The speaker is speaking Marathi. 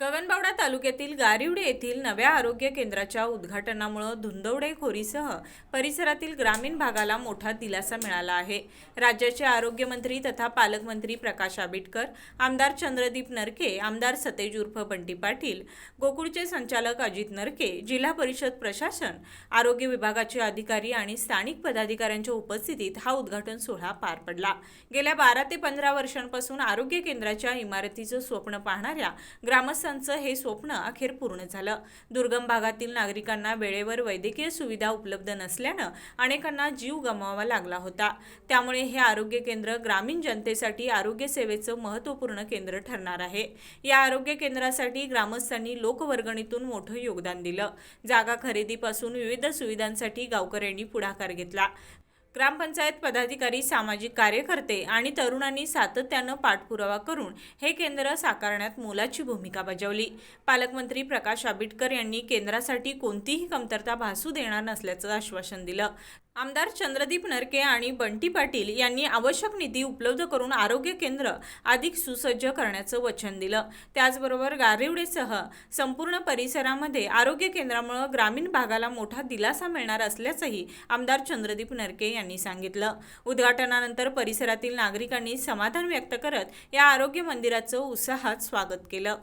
गगनबावडा तालुक्यातील गारिवडे येथील नव्या आरोग्य केंद्राच्या उद्घाटनामुळे धुंदवडेखोरीसह परिसरातील ग्रामीण भागाला मोठा दिलासा मिळाला आहे। राज्याचे आरोग्यमंत्री तथा पालकमंत्री प्रकाश आंबेडकर, आमदार चंद्रदीप नरके, आमदार सतेज उर्फ बंटी पाटील, गोकुळचे संचालक अजित नरके, जिल्हा परिषद प्रशासन, आरोग्य विभागाचे अधिकारी आणि स्थानिक पदाधिकाऱ्यांच्या उपस्थितीत हा उद्घाटन सोहळा पार पडला। गेल्या 12 ते 15 वर्षांपासून आरोग्य केंद्राच्या इमारतीचं स्वप्न पाहणाऱ्या ग्रामस्थ हे स्वप्न अखेर पूर्ण झालं। दुर्गम भागातील नागरिकांना वेळेवर वैद्यकीय सुविधा उपलब्ध नसल्याने अनेकांना जीव गमवावा लागला होता। त्यामुळे हे आरोग्य केंद्र ग्रामीण जनतेसाठी आरोग्य सेवेचं महत्त्वपूर्ण केंद्र ठरणार आहे। या आरोग्य केंद्रासाठी ग्रामस्थांनी लोकवर्गणीतून मोठं योगदान दिलं। जागा खरेदीपासून विविध सुविधांसाठी गावकऱ्यांनी पुढाकार घेतला। ग्रामपंचायत पदाधिकारी, सामाजिक कार्यकर्ते आणि तरुणांनी सातत्याने पाठपुरावा करून हे केंद्र साकारण्यात मोलाची भूमिका बजावली। पालकमंत्री प्रकाश आंबेडकर यांनी केंद्रासाठी कोणतीही कमतरता भासू देणार नसल्याचं आश्वासन दिलं। आमदार चंद्रदीप नरके आणि बंटी पाटील यांनी आवश्यक निधी उपलब्ध करून आरोग्य केंद्र अधिक सुसज्ज करण्याचं वचन दिलं। त्याचबरोबर गारिवडेसह संपूर्ण परिसरामध्ये आरोग्य केंद्रामुळे ग्रामीण भागाला मोठा दिलासा मिळणार असल्याचंही आमदार चंद्रदीप नरके यांनी सांगितलं। उद्घाटनानंतर परिसरातील नागरिकांनी समाधान व्यक्त करत या आरोग्य मंदिराचं उत्साहात स्वागत केलं।